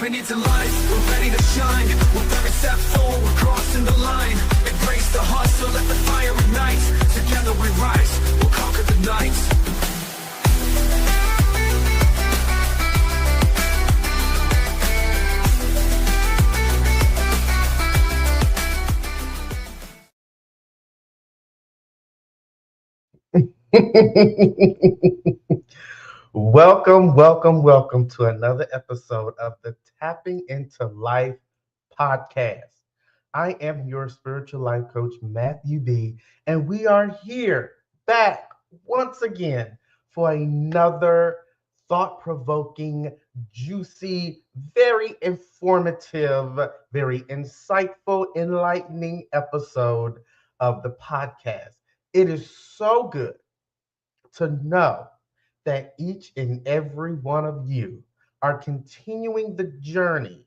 Stepping into life, we're ready to shine. With every step forward, crossing the line. Embrace the hustle, let the fire ignite. Together we rise, we'll conquer the night. Welcome to another episode of the Tapping into Life podcast. I am your spiritual life coach, Matthew B., and we are here back once again for another thought provoking, juicy, very informative, very insightful, enlightening episode of the podcast. It is so good to know that each and every one of you are continuing the journey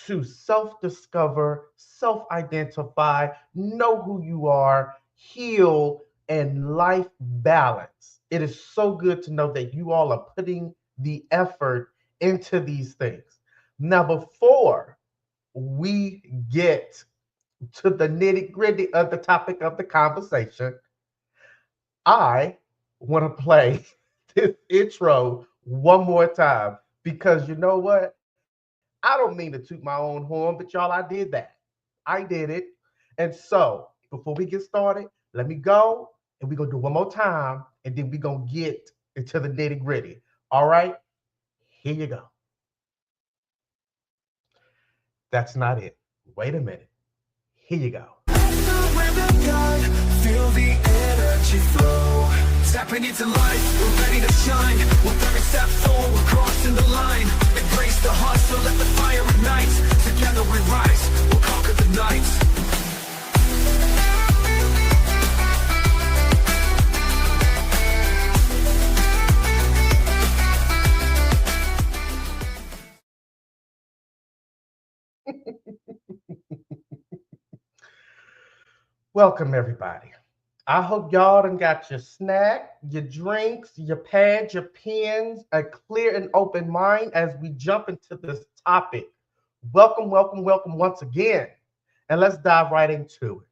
to self discover, self identify, know who you are, heal, and life balance. It is so good to know that you all are putting the effort into these things. Now, before we get to the nitty gritty of the topic of the conversation, I want to play this intro one more time because you know what? I don't mean to toot my own horn, but y'all, I did that. I did it. And so, before we get started, let me go and we're going to do one more time and then we're going to get into the nitty gritty. All right? Here you go. That's not it. Wait a minute. Here you go. Feel the energy flow. Stepping into life, we're ready to shine. With every step forward, crossing the line. Embrace the hustle, let the fire ignite. Together we rise, we'll conquer the night. Welcome, everybody. I hope y'all done got your snack, your drinks, your pads, your pens, a clear and open mind as we jump into this topic. Welcome once again. And let's dive right into it.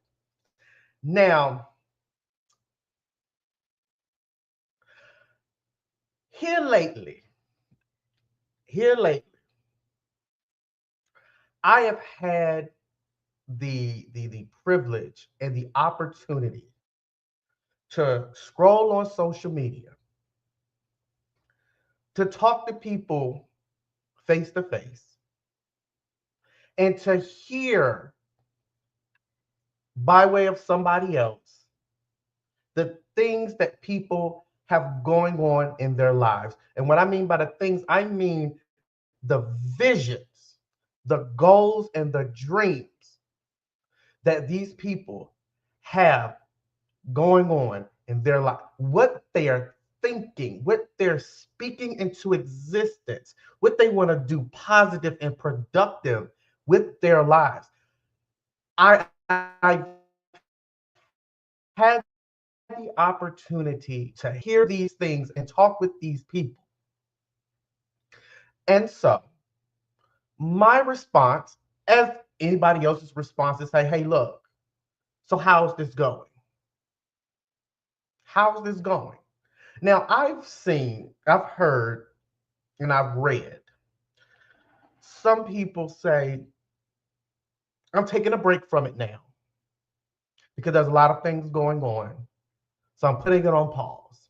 Now, here lately, I have had the privilege and the opportunity to scroll on social media, to talk to people face to face, and to hear by way of somebody else the things that people have going on in their lives. And what I mean by the things, I mean the visions, the goals, and the dreams that these people have going on in their life, what they are thinking, what they're speaking into existence, what they want to do positive and productive with their lives. I had the opportunity to hear these things and talk with these people. And so my response, as anybody else's response, is say, hey, look, so how's this going? How's this going? Now, I've heard, and I've read some people say, I'm taking a break from it now because there's a lot of things going on. So I'm putting it on pause.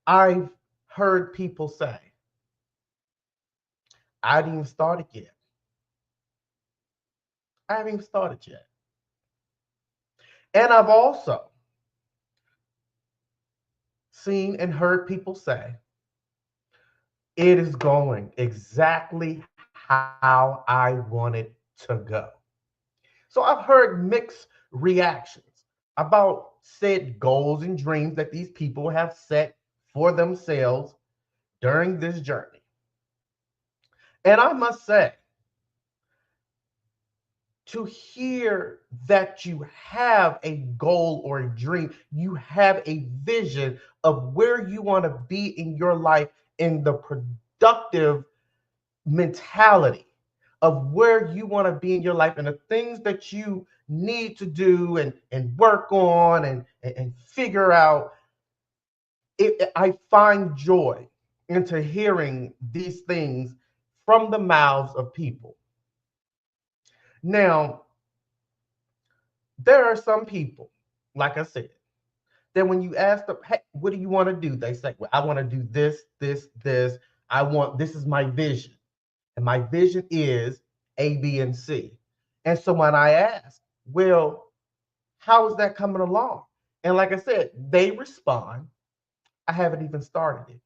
I've heard people say, I haven't even started yet. I haven't even started yet. And I've also seen and heard people say, it is going exactly how I want it to go. So I've heard mixed reactions about said goals and dreams that these people have set for themselves during this journey. And I must say, to hear that you have a goal or a dream, you have a vision of where you want to be in your life in the productive mentality of where you want to be in your life and the things that you need to do and work on and figure out, I find joy into hearing these things from the mouths of people. Now, there are some people, like I said, that when you ask them, hey, what do you want to do? They say, well, I want to do this, this, this. This is my vision. And my vision is A, B, and C. And so when I ask, well, how is that coming along? And like I said, they respond, I haven't even started it.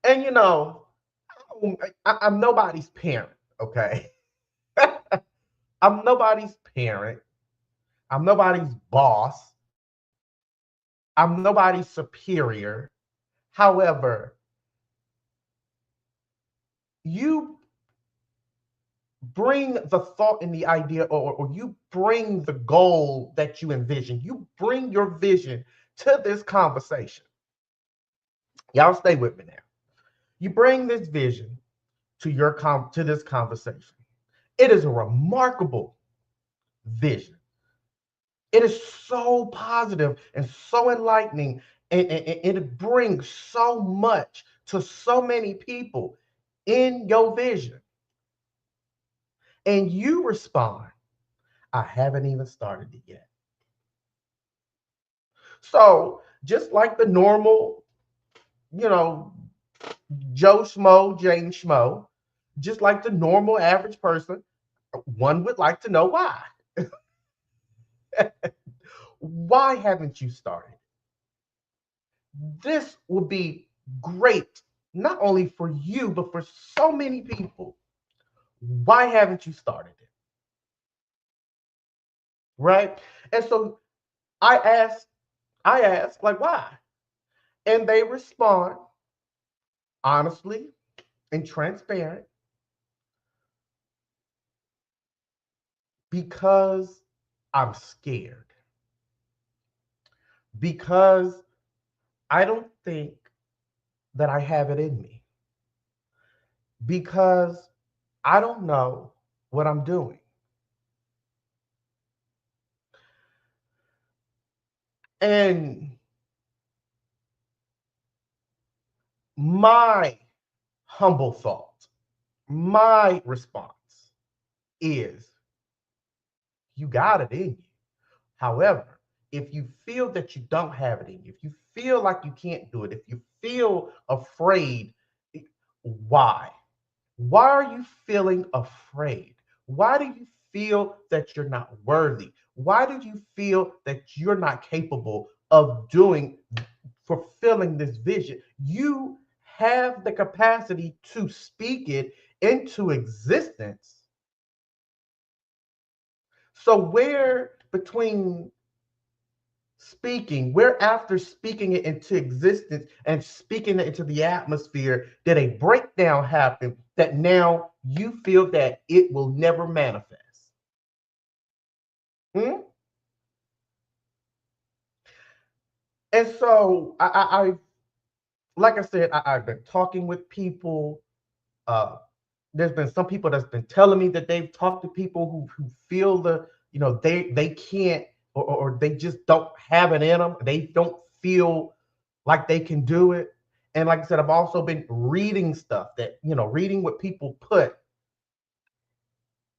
And I'm nobody's parent, okay? I'm nobody's parent. I'm nobody's boss. I'm nobody's superior. However, you bring the thought and the idea, or you bring the goal that you envision. You bring your vision to this conversation. Y'all stay with me now. You bring this vision to this conversation. It is a remarkable vision. It is so positive and so enlightening, and it brings so much to so many people in your vision. And you respond, I haven't even started it yet. So just like the normal, Joe Schmo, Jane Schmo, just like the normal average person, one would like to know why. Why haven't you started? This will be great, not only for you, but for so many people. Why haven't you started it? Right? And so I ask, like, why? And they respond honestly and transparent, because I'm scared. Because I don't think that I have it in me. Because I don't know what I'm doing. And my humble thought, my response is, you got it in you. However, if you feel that you don't have it in you, if you feel like you can't do it, if you feel afraid, why? Why are you feeling afraid? Why do you feel that you're not worthy? Why do you feel that you're not capable of fulfilling this vision? You have the capacity to speak it into existence. So where after speaking it into existence and speaking it into the atmosphere, did a breakdown happen that now you feel that it will never manifest? And so like I said, I've been talking with people. There's been some people that's been telling me that they've talked to people who feel they can't, or they just don't have it in them. They don't feel like they can do it. And like I said, I've also been reading stuff reading what people put,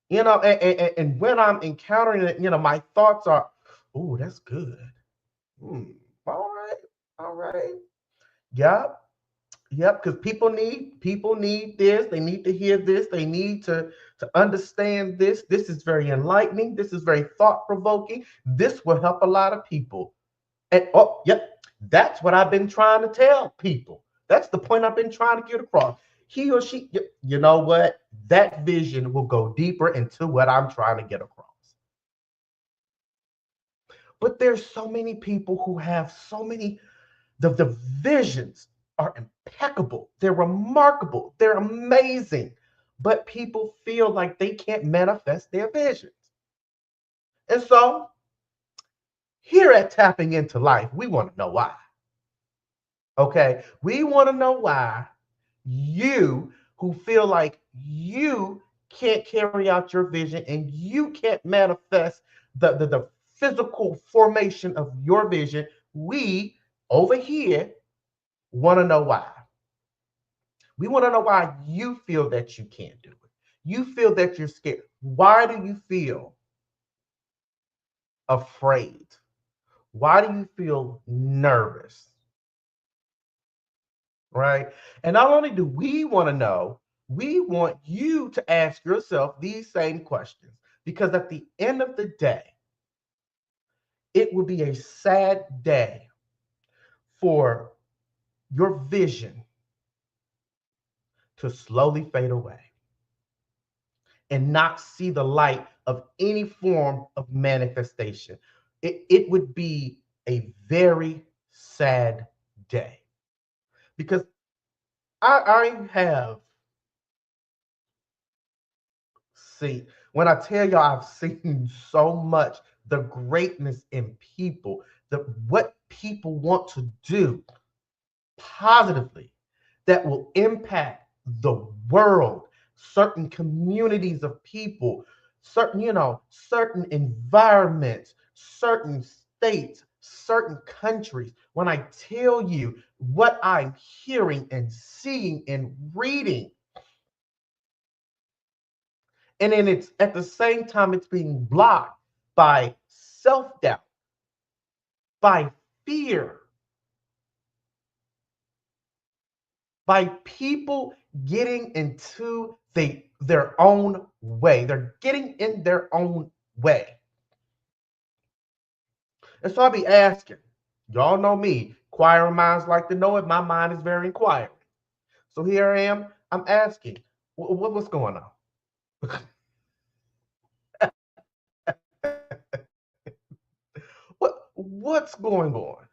and when I'm encountering it, my thoughts are, oh, that's good. All right. Yep. Because people need this. They need to hear this. They need to understand this. This is very enlightening. This is very thought-provoking. This will help a lot of people. And that's what I've been trying to tell people. That's the point I've been trying to get across. He or she, you know what? That vision will go deeper into what I'm trying to get across. But there's so many people who have the visions are impeccable. They're remarkable. They're amazing. But people feel like they can't manifest their visions. And so here at Tapping Into Life, we want to know why. Okay? We want to know why you who feel like you can't carry out your vision and you can't manifest the physical formation of your vision, we over here want to know why. We want to know why you feel that you can't do it. You feel that you're scared. Why do you feel afraid? Why do you feel nervous? Right? And not only do we want to know, we want you to ask yourself these same questions because at the end of the day, it would be a sad day for your vision to slowly fade away and not see the light of any form of manifestation. It would be a very sad day because I have seen, when I tell y'all, I've seen so much the greatness in people, the what people want to do positively that will impact the world, certain communities of people, certain, certain environments, certain states, certain countries. When I tell you what I'm hearing and seeing and reading, and then it's at the same time it's being blocked by self-doubt, by fear, by people getting into their own way. They're getting in their own way. And so I'll be asking, y'all know me, inquiring minds like to know it. My mind is very inquiring. So here I am, I'm asking, what's going on? What's going on?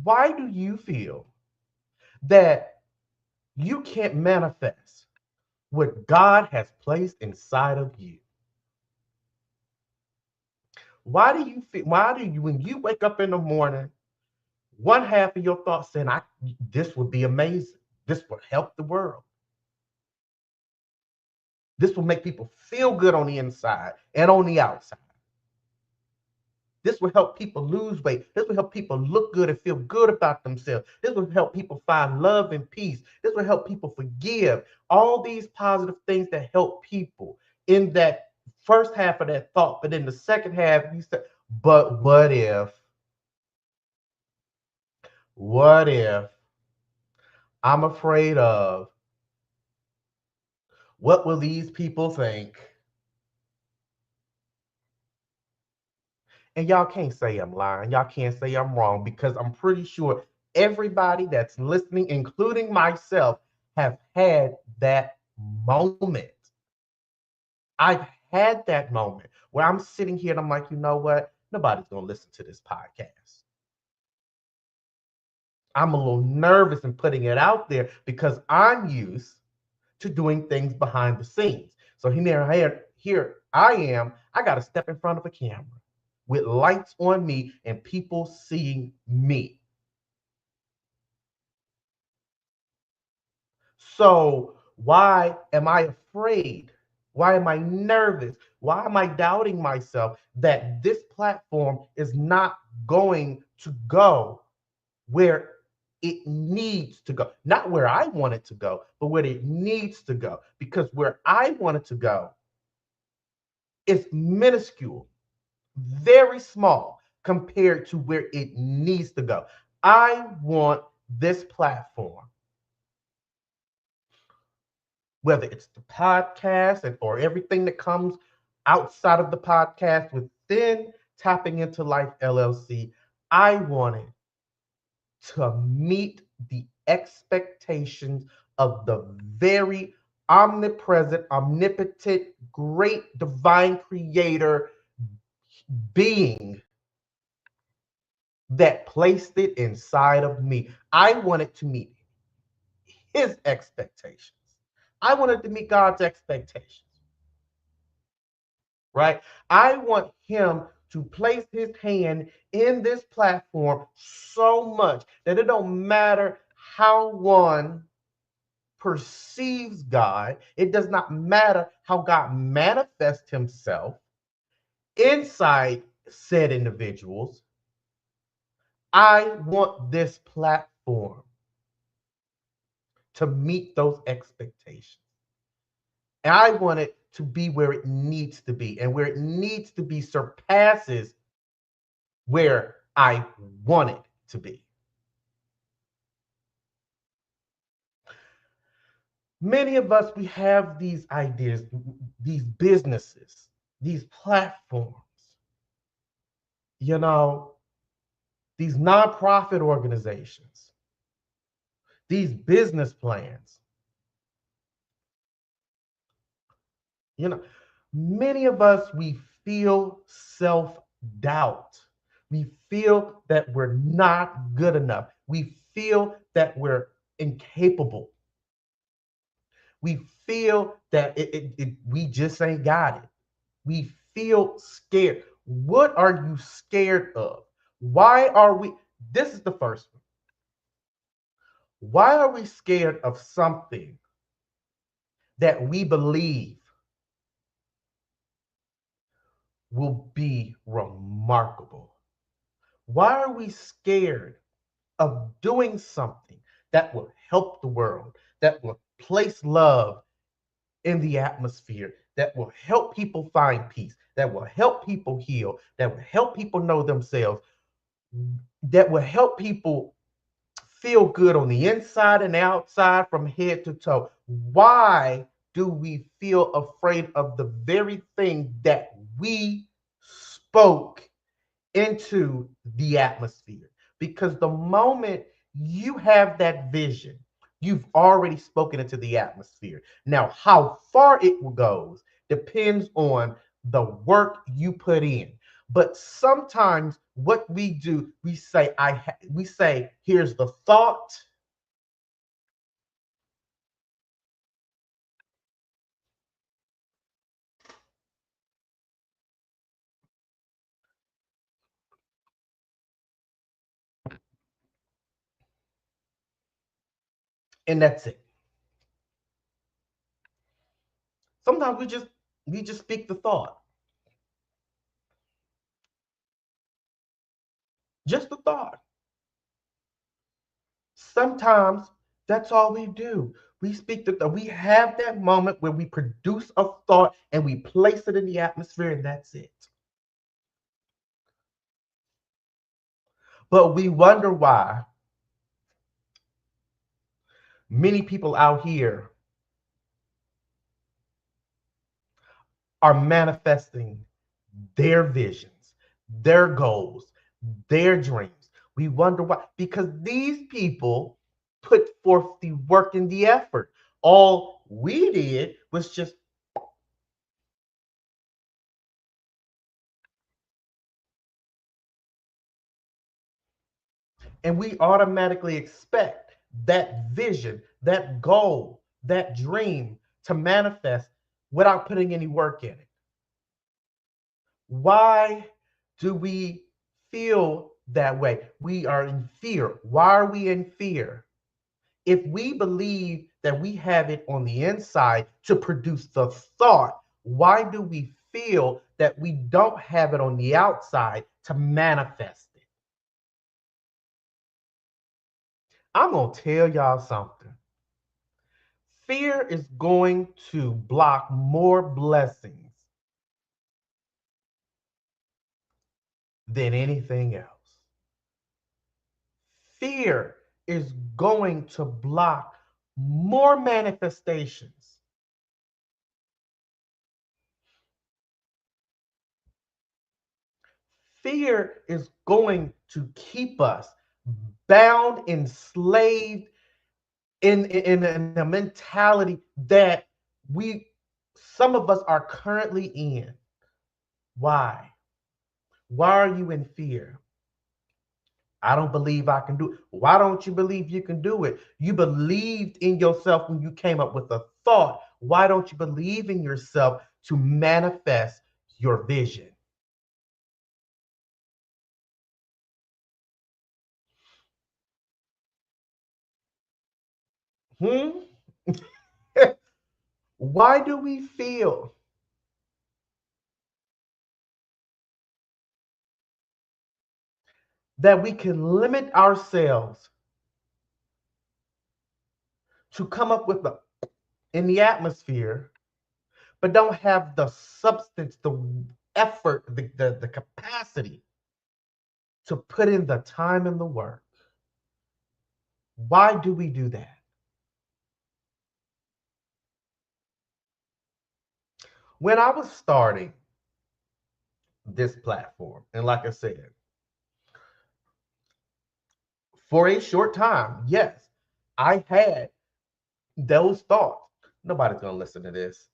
Why do you feel that you can't manifest what God has placed inside of you? Why do you feel, why do you, when you wake up in the morning, one half of your thoughts saying, this would be amazing. This would help the world. This will make people feel good on the inside and on the outside. This will help people lose weight. This will help people look good and feel good about themselves. This will help people find love and peace. This will help people forgive. All these positive things that help people in that first half of that thought. But in the second half, you said, but what if I'm afraid of what will these people think? And y'all can't say I'm lying. Y'all can't say I'm wrong because I'm pretty sure everybody that's listening, including myself, have had that moment. I've had that moment where I'm sitting here and I'm like, you know what? Nobody's going to listen to this podcast. I'm a little nervous in putting it out there because I'm used to doing things behind the scenes. So here I am. I got to step in front of a camera with lights on me and people seeing me. So why am I afraid? Why am I nervous? Why am I doubting myself that this platform is not going to go where it needs to go? Not where I want it to go, but where it needs to go. Because where I want it to go is minuscule, very small compared to where it needs to go. I want this platform, whether it's the podcast or everything that comes outside of the podcast within Tapping Into Life LLC, I wanted to meet the expectations of the very omnipresent, omnipotent, great divine creator being that placed it inside of me. I wanted to meet his expectations. I wanted to meet God's expectations, right? I want him to place his hand in this platform so much that it don't matter how one perceives God. It does not matter how God manifests himself inside said individuals. I want this platform to meet those expectations. And I want it to be where it needs to be. And where it needs to be surpasses where I want it to be. Many of us, we have these ideas, these businesses, these platforms, you know, these nonprofit organizations, these business plans. You know, many of us, we feel self doubt. We feel that we're not good enough. We feel that we're incapable. We feel that we just ain't got it. We feel scared. What are you scared of? Why are we? This is the first one. Why are we scared of something that we believe will be remarkable? Why are we scared of doing something that will help the world, that will place love in the atmosphere, that will help people find peace, that will help people heal, that will help people know themselves, that will help people feel good on the inside and outside from head to toe? Why do we feel afraid of the very thing that we spoke into the atmosphere? Because the moment you have that vision, you've already spoken into the atmosphere. Now, how far it goes depends on the work you put in. But sometimes what we do, we say, here's the thought, and that's it. Sometimes we just speak the thought, just the thought. Sometimes that's all we do. We speak we have that moment where we produce a thought and we place it in the atmosphere, and that's it. But we wonder why many people out here are manifesting their visions, their goals, their dreams. We wonder why. Because these people put forth the work and the effort. All we did was just, and we automatically expect that vision, that goal, that dream to manifest without putting any work in it. Why do we feel that way? We are in fear. Why are we in fear? If we believe that we have it on the inside to produce the thought, why do we feel that we don't have it on the outside to manifest it? I'm going to tell y'all something. Fear is going to block more blessings than anything else. Fear is going to block more manifestations. Fear is going to keep us bound, enslaved in a mentality that we, some of us are currently in. Why? Why are you in fear? I don't believe I can do it. Why don't you believe you can do it? You believed in yourself when you came up with a thought. Why don't you believe in yourself to manifest your vision? Hmm? Why do we feel that we can limit ourselves to come up with the in the atmosphere, but don't have the substance, the effort, the capacity to put in the time and the work? Why do we do that? When I was starting this platform, and like I said, for a short time, yes, I had those thoughts. Nobody's gonna listen to this.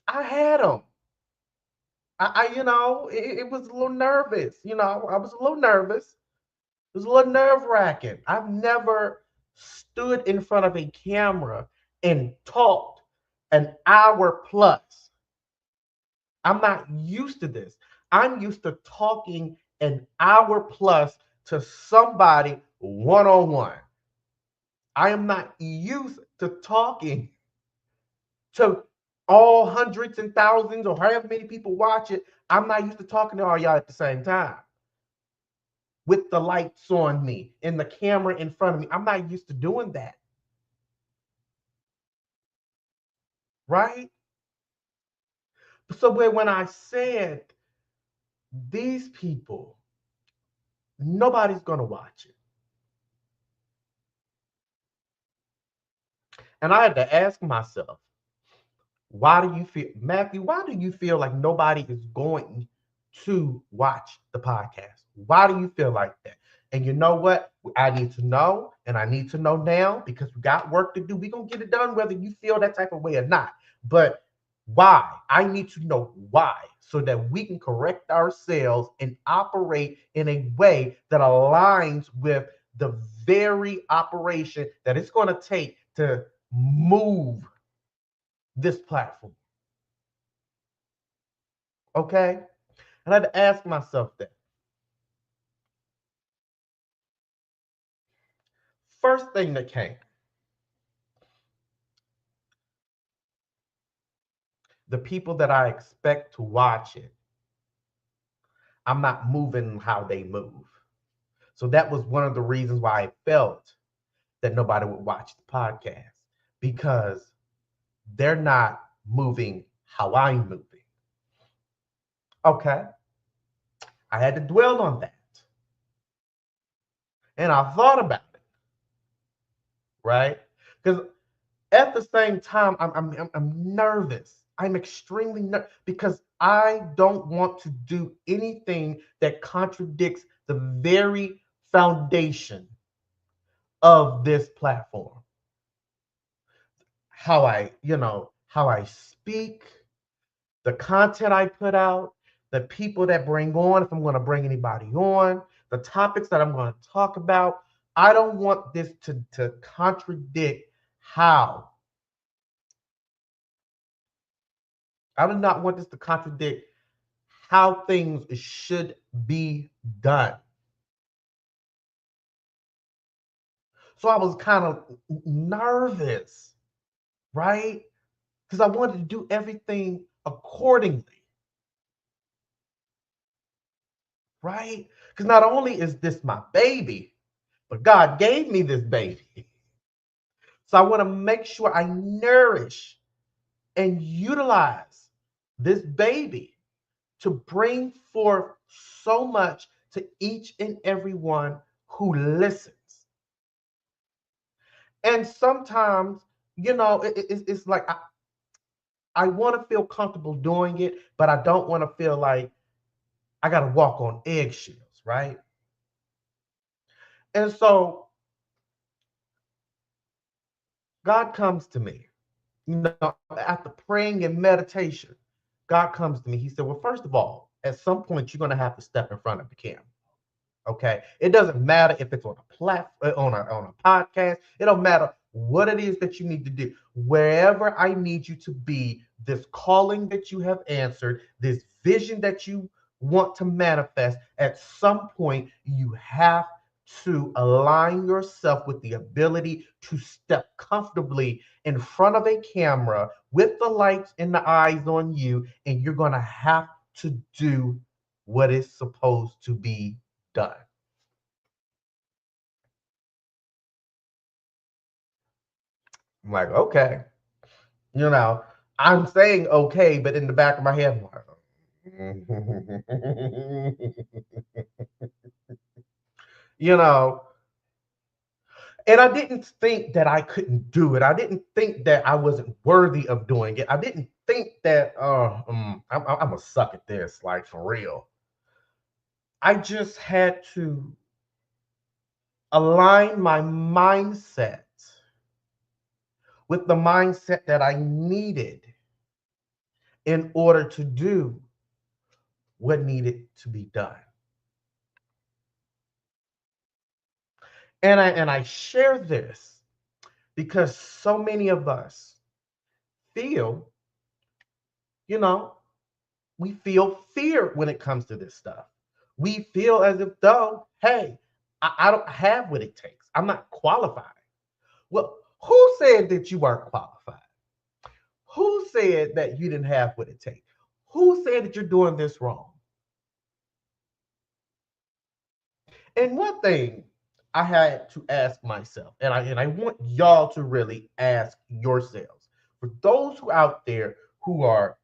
I had them. It was a little nervous. I was a little nervous. It was a little nerve wracking. I've never stood in front of a camera and talked an hour plus. I'm not used to this. I'm used to talking an hour plus to somebody one on one. I am not used to talking to all hundreds and thousands or however many people watch it. I'm not used to talking to all y'all at the same time with the lights on me and the camera in front of me. I'm not used to doing that. Right? So when I said these people, nobody's going to watch it. And I had to ask myself, why do you feel, Matthew, why do you feel like nobody is going to watch the podcast? Why do you feel like that? And you know what? I need to know, and I need to know now because we got work to do. We're going to get it done whether you feel that type of way or not. But why? I need to know why so that we can correct ourselves and operate in a way that aligns with the very operation that it's going to take to move this platform. Okay? And I had to ask myself that. First thing that came, the people that I expect to watch it, I'm not moving how they move. So that was one of the reasons why I felt that nobody would watch the podcast because they're not moving how I'm moving. Okay. I had to dwell on that. And I thought about it, right? Because at the same time, I'm nervous. I'm extremely nervous because I don't want to do anything that contradicts the very foundation of this platform. How I speak, the content I put out, the people that bring on, if I'm going to bring anybody on, the topics that I'm going to talk about. I don't want this to contradict how. I do not want this to contradict how things should be done. So I was kind of nervous, right? Because I wanted to do everything accordingly. Right? Because not only is this my baby, but God gave me this baby. So I want to make sure I nourish and utilize this baby to bring forth so much to each and every one who listens. And sometimes, it's like I want to feel comfortable doing it, but I don't want to feel like I got to walk on eggshells, right? And so God comes to me, after praying and meditation. God comes to me. He said, well, first of all, at some point, you're going to have to step in front of the camera. Okay. It doesn't matter if it's on a platform, on a podcast. It don't matter what it is that you need to do. Wherever I need you to be, this calling that you have answered, this vision that you want to manifest, at some point, you have to align yourself with the ability to step comfortably in front of a camera with the lights and the eyes on you, and you're going to have to do what is supposed to be done. I'm like, okay, you know, I'm saying okay, but in the back of my head, I'm like, you know, and I didn't think that I couldn't do it. I didn't think that I wasn't worthy of doing it. I didn't think that I'm a suck at this, like for real. I just had to align my mindset with the mindset that I needed in order to do what needed to be done. And I share this because so many of us feel, you know, we feel fear when it comes to this stuff. We feel as if though, hey, I don't have what it takes. I'm not qualified. Well, who said that you weren't qualified? Who said that you didn't have what it takes? Who said that you're doing this wrong? And one thing I had to ask myself, and I want y'all to really ask yourselves, for those who out there who are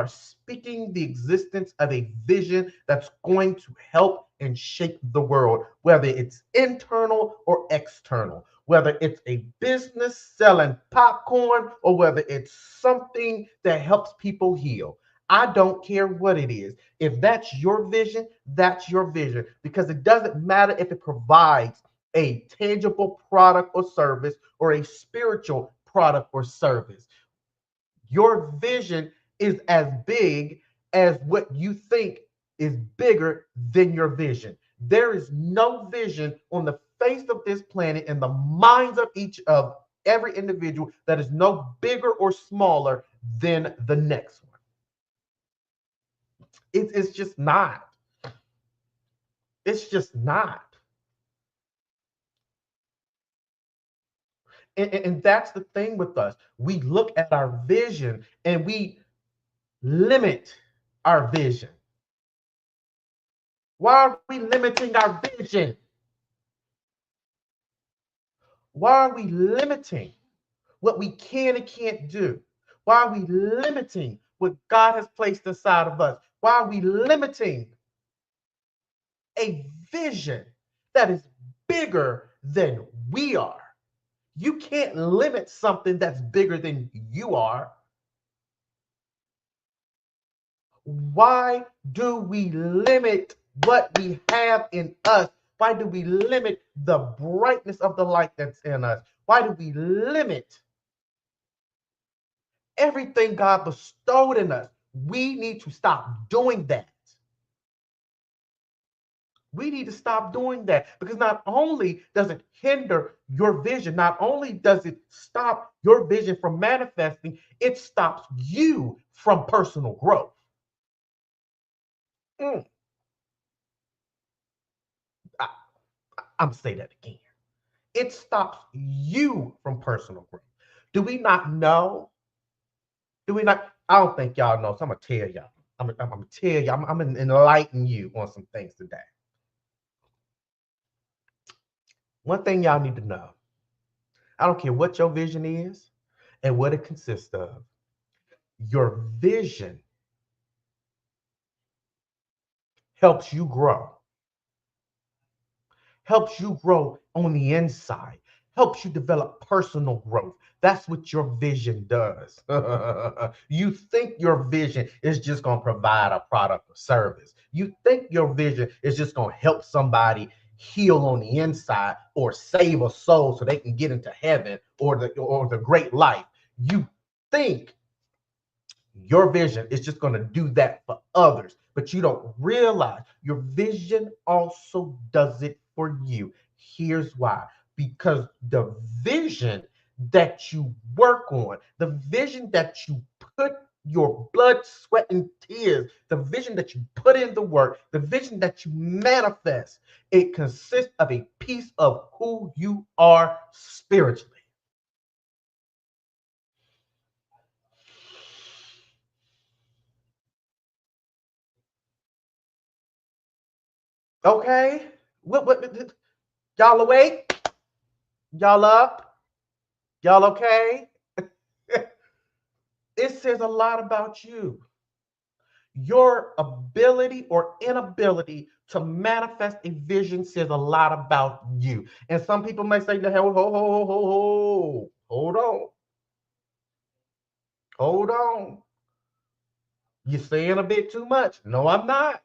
speaking the existence of a vision that's going to help and shape the world, whether it's internal or external, whether it's a business selling popcorn or whether it's something that helps people heal. I don't care what it is. If that's your vision, that's your vision, because it doesn't matter if it provides a tangible product or service or a spiritual product or service. Your vision is as big as what you think is bigger than your vision. There is no vision on the face of this planet in the minds of each of every individual that is no bigger or smaller than the next one. It's just not. It's just not. And that's the thing with us. We look at our vision and we limit our vision. Why are we limiting our vision? Why are we limiting what we can and can't do? Why are we limiting what God has placed inside of us? Why are we limiting a vision that is bigger than we are? You can't limit something that's bigger than you are. Why do we limit what we have in us? Why do we limit the brightness of the light that's in us? Why do we limit everything God bestowed in us? We need to stop doing that. We need to stop doing that, because not only does it hinder your vision, not only does it stop your vision from manifesting, it stops you from personal growth. Mm. I'm going to say that again. It stops you from personal growth. Do we not know? Do we not? I don't think y'all know. So I'm going to tell y'all. I'm going to tell you. I'm going to enlighten you on some things today. One thing y'all need to know. I don't care what your vision is and what it consists of. Your vision helps you grow. Helps you grow on the inside. Helps you develop personal growth. That's what your vision does. You think your vision is just going to provide a product or service. You think your vision is just going to help somebody heal on the inside or save a soul so they can get into heaven or the great life. You think your vision is just going to do that for others, but you don't realize your vision also does it for you. Here's why. Because the vision that you work on, the vision that you put your blood, sweat, and tears, the vision that you put in the work, the vision that you manifest, it consists of a piece of who you are spiritually. Okay? Y'all awake? Y'all up? Y'all okay? It says a lot about you. Your ability or inability to manifest a vision says a lot about you. And some people may say, "No, hold on, hold on. You're saying a bit too much." No, I'm not.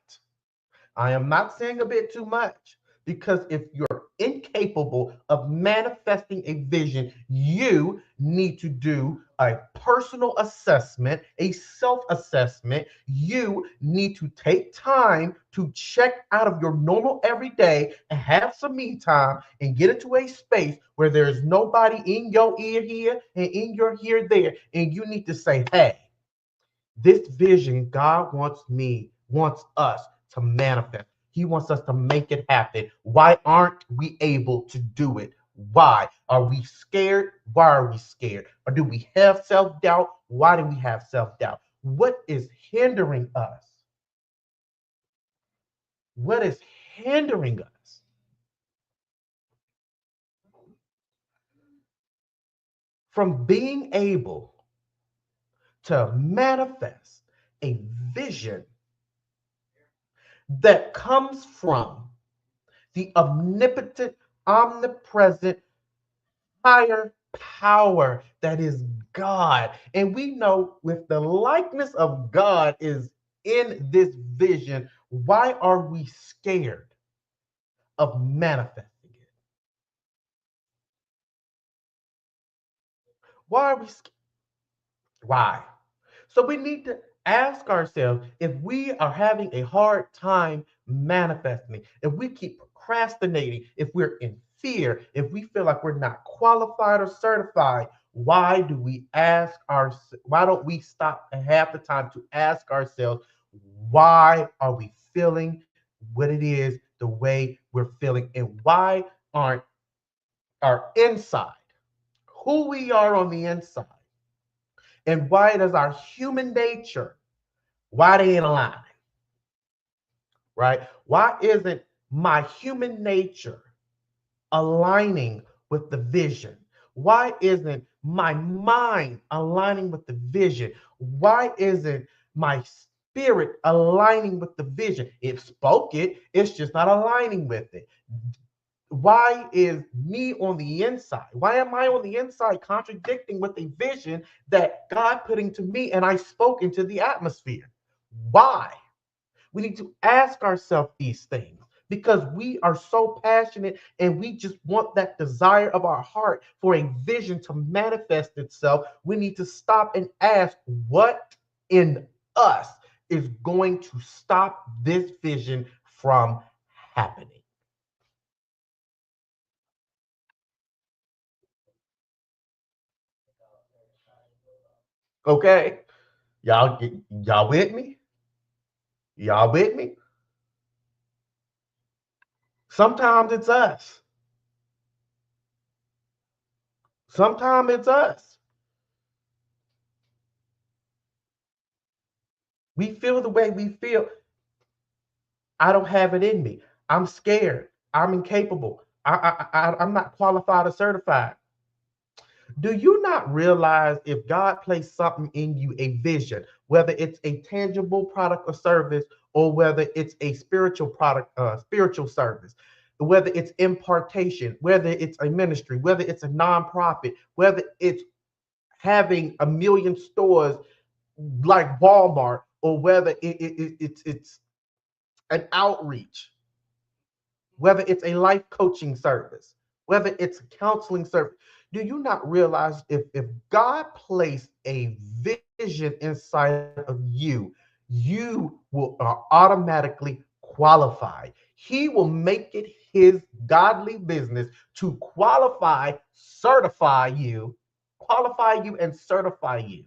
I am not saying a bit too much, because if you're incapable of manifesting a vision, you need to do a personal assessment, a self assessment. You need to take time to check out of your normal everyday and have some me time and get into a space where there's nobody in your ear here and in your ear there. And you need to say, "Hey, this vision God wants us to manifest. He wants us to make it happen. Why aren't we able to do it? Why? Are we scared? Why are we scared? Or do we have self doubt? Why do we have self doubt? What is hindering us? What is hindering us from being able to manifest a vision that comes from the omnipotent, omnipresent, higher power that is God? And we know with the likeness of God is in this vision, why are we scared of manifesting it? Why are we scared? Why? So we need to ask ourselves, if we are having a hard time manifesting, if we keep procrastinating, if we're in fear, if we feel like we're not qualified or certified, why don't we stop half the time to ask ourselves, why are we feeling what it is the way we're feeling, and why aren't our inside, who we are on the inside, and why does our human nature, why they ain't aligned, right? Why isn't my human nature aligning with the vision? Why isn't my mind aligning with the vision? Why isn't my spirit aligning with the vision? It spoke it, it's just not aligning with it. Why is me on the inside? Why am I on the inside contradicting with a vision that God put into me and I spoke into the atmosphere? Why? We need to ask ourselves these things because we are so passionate and we just want that desire of our heart for a vision to manifest itself. We need to stop and ask, what in us is going to stop this vision from happening? Okay? Y'all with me? Y'all with me? Sometimes it's us. Sometimes it's us. We feel the way we feel. I don't have it in me. I'm scared. I'm incapable. I'm not qualified or certified. Do you not realize if God placed something in you, a vision, whether it's a tangible product or service, or whether it's a spiritual product, spiritual service, whether it's impartation, whether it's a ministry, whether it's a nonprofit, whether it's having a million stores like Walmart, or whether it's an outreach, whether it's a life coaching service, whether it's a counseling service. Do you not realize if God placed a vision inside of you, you will are automatically qualified. He will make it his godly business to qualify you and certify you.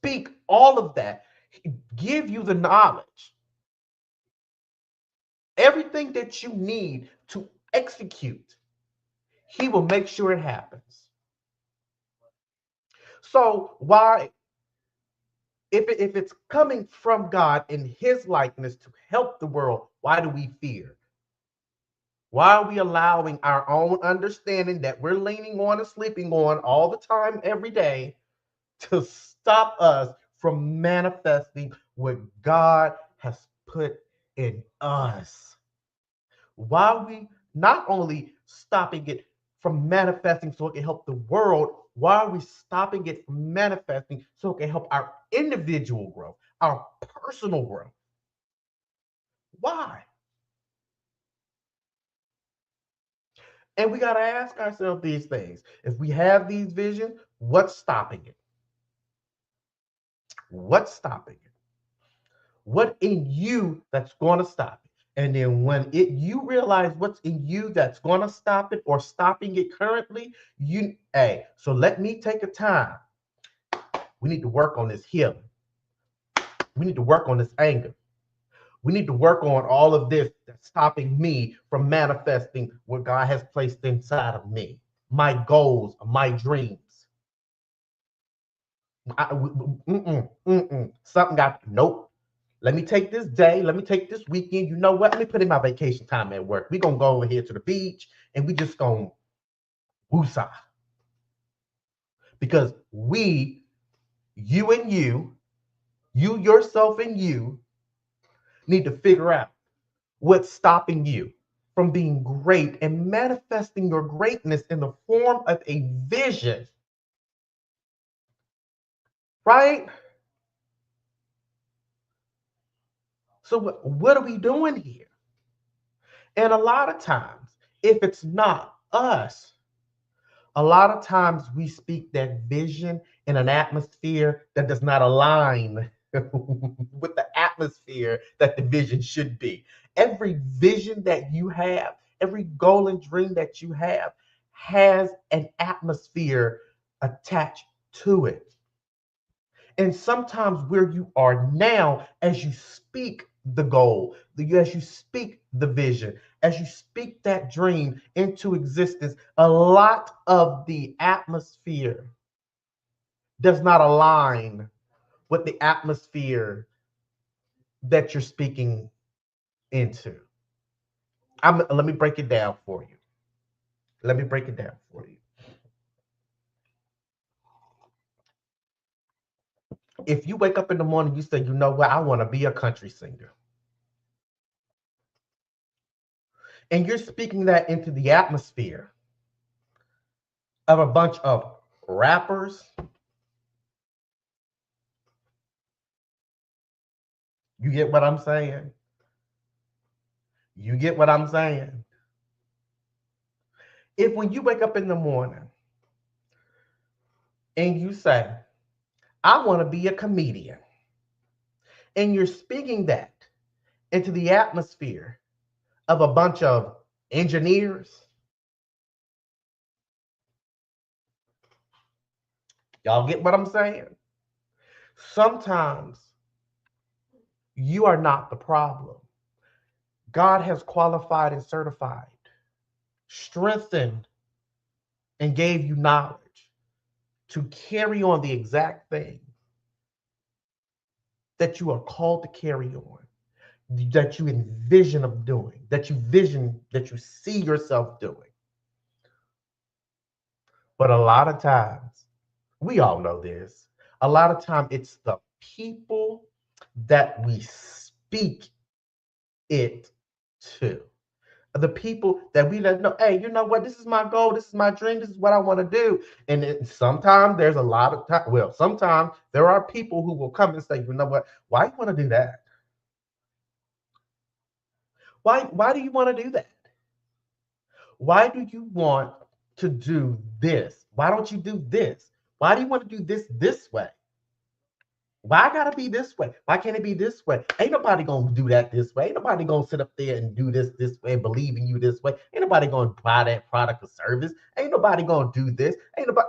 speak all of that, give you the knowledge, everything that you need to execute. He will make sure it happens. So why, if it's coming from God in his likeness to help the world, why do we fear? Why are we allowing our own understanding that we're leaning on and sleeping on all the time, every day, to stop us from manifesting what God has put in us? Why are we not only stopping it from manifesting so it can help the world, why are we stopping it from manifesting so it can help our individual growth, our personal growth? Why? And we got to ask ourselves these things. If we have these visions, what's stopping it? What's stopping it? What in you that's going to stop it? And then when you realize what's in you that's going to stop it or stopping it currently, so let me take a time. We need to work on this healing. We need to work on this anger. We need to work on all of this that's stopping me from manifesting what God has placed inside of me, my goals, my dreams. Something got, nope. Let me take this day. Let me take this weekend. You know what? Let me put in my vacation time at work. We're going to go over here to the beach and we just going to woosah. Because you and you yourself and you need to figure out what's stopping you from being great and manifesting your greatness in the form of a vision. Right? So what are we doing here? And a lot of times, if it's not us, a lot of times we speak that vision in an atmosphere that does not align with the atmosphere that the vision should be. Every vision that you have, every goal and dream that you have has an atmosphere attached to it. And sometimes where you are now, as you speak the goal, as you speak the vision, as you speak that dream into existence, a lot of the atmosphere does not align with the atmosphere that you're speaking into. Let me break it down for you. Let me break it down for you. If you wake up in the morning, you say, you know what, I want to be a country singer. And you're speaking that into the atmosphere of a bunch of rappers. You get what I'm saying? You get what I'm saying? If when you wake up in the morning and you say, I want to be a comedian, and you're speaking that into the atmosphere of a bunch of engineers, y'all get what I'm saying? Sometimes you are not the problem. God has qualified and certified, strengthened, and gave you knowledge to carry on the exact thing that you are called to carry on, that you envision of doing, that you see yourself doing. But a lot of times, we all know this, a lot of time it's the people that we speak it to. The people that we let know, hey, you know what, this is my goal, this is my dream, this is what I want to do. And sometimes there's a lot of time, well, sometimes there are people who will come and say, you know what, why you want to do that? Why do you want to do that? Why do you want to do this? Why don't you do this? Why do you want to do this way? Why I gotta be this way? Why can't it be this way? Ain't nobody gonna do that this way. Ain't nobody gonna sit up there and do this way and believe in you this way. Ain't nobody gonna buy that product or service. Ain't nobody gonna do this. Ain't nobody.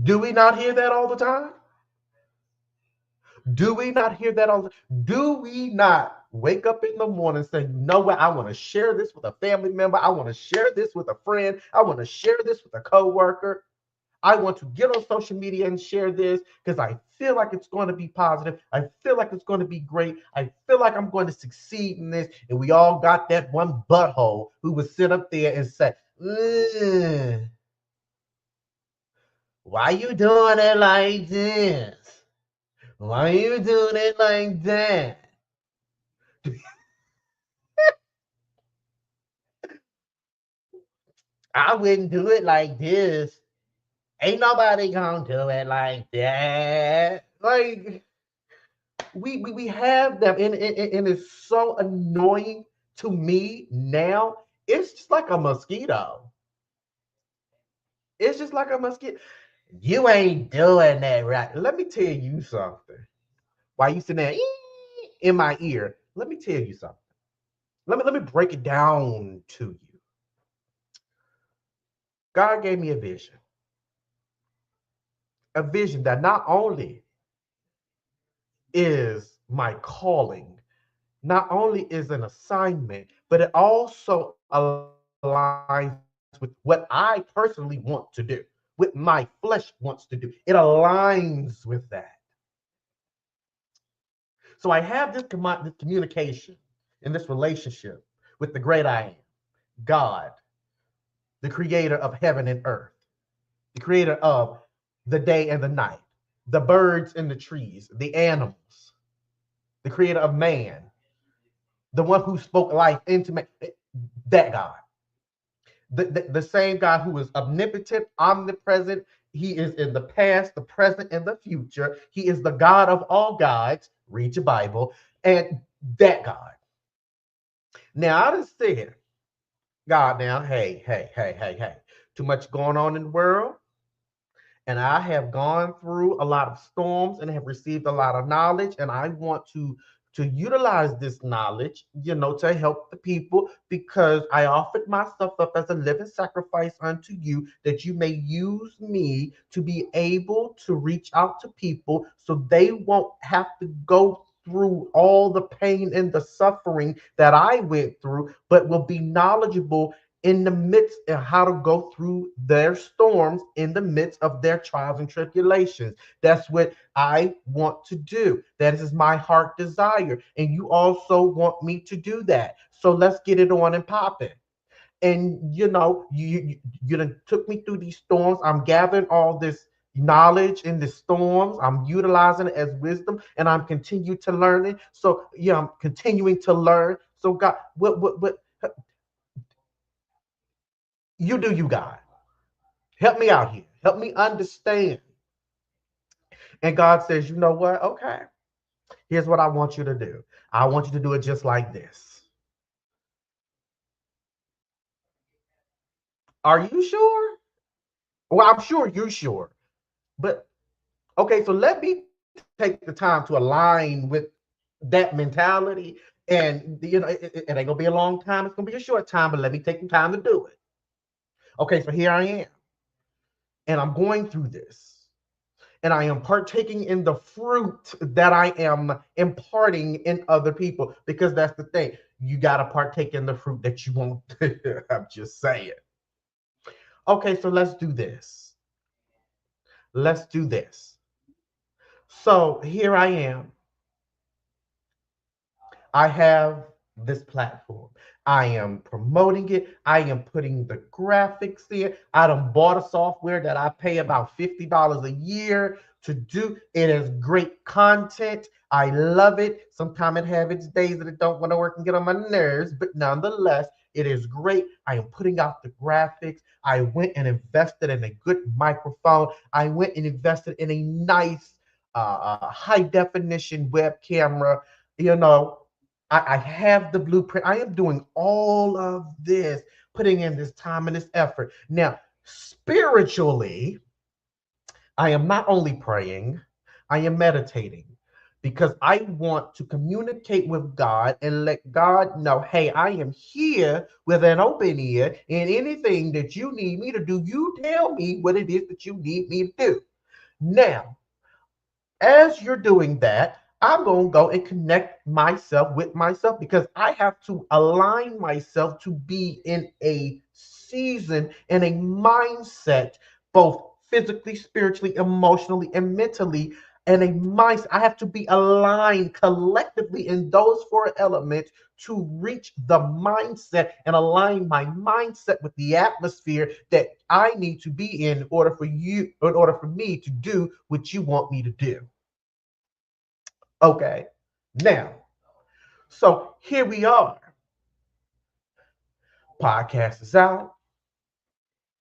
Do we not hear that all the time? Do we not hear that all the time? Do we not wake up in the morning saying, you know what, I want to share this with a family member. I want to share this with a friend. I want to share this with a coworker. I want to get on social media and share this because I feel like it's going to be positive. I feel like it's going to be great. I feel like I'm going to succeed in this. And we all got that one butthole who would sit up there and say, "Ugh, why you doing it like this? Why you doing it like that?" I wouldn't do it like this. Ain't nobody gonna do it like that. Like, we have them, and it's so annoying to me now. It's just like a mosquito. It's just like a mosquito. You ain't doing that right. Let me tell you something. Why you sitting there in my ear? Let me tell you something. Let me break it down to you. God gave me a vision that not only is my calling, not only is an assignment, but it also aligns with what I personally want to do, what my flesh wants to do. It aligns with that. So I have this communication in this relationship with the great I am, God, the creator of heaven and earth, the creator of the day and the night, the birds and the trees, the animals, the creator of man, the one who spoke life into man, that God. The same God who is omnipotent, omnipresent. He is in the past, the present, and the future. He is the God of all gods. Read your Bible. And that God. Now, I just said, God, now, hey. Too much going on in the world. And I have gone through a lot of storms and have received a lot of knowledge. And I want to utilize this knowledge, to help the people, because I offered myself up as a living sacrifice unto you, that you may use me to be able to reach out to people so they won't have to go through all the pain and the suffering that I went through, but will be knowledgeable in the midst of how to go through their storms, in the midst of their trials and tribulations. That's what I want to do. That is my heart desire. And you also want me to do that. So let's get it on and popping. And you done took me through these storms. I'm gathering all this knowledge in the storms. I'm utilizing it as wisdom, and I'm continue to learn it. So yeah, I'm continuing to learn. So God, what you do, you God. Help me out here. Help me understand. And God says, you know what? Okay, here's what I want you to do. I want you to do it just like this. Are you sure? Well, I'm sure you're sure. But okay, so let me take the time to align with that mentality. And it ain't gonna be a long time, it's gonna be a short time, but let me take the time to do it. Okay, so here I am. And I'm going through this. And I am partaking in the fruit that I am imparting in other people, because that's the thing. You got to partake in the fruit that you want. I'm just saying. Okay, so let's do this. Let's do this. So here I am. I have this platform. I am promoting it. I am putting the graphics in. I done bought a software that I pay about $50 a year to do. It is great content. I love it. Sometimes it have its days that it don't want to work and get on my nerves, but nonetheless, it is great. I am putting out the graphics. I went and invested in a good microphone. I went and invested in a nice high definition web camera. You know, I have the blueprint. I am doing all of this, putting in this time and this effort. Now, spiritually, I am not only praying, I am meditating, because I want to communicate with God and let God know, hey, I am here with an open ear, and anything that you need me to do, you tell me what it is that you need me to do. Now, as you're doing that, I'm going to go and connect myself with myself because I have to align myself to be in a season and a mindset, both physically, spiritually, emotionally, and mentally. And a mindset, I have to be aligned collectively in those four elements to reach the mindset and align my mindset with the atmosphere that I need to be in order for you, in order for me to do what you want me to do. Okay. Now, so here we are. Podcast is out.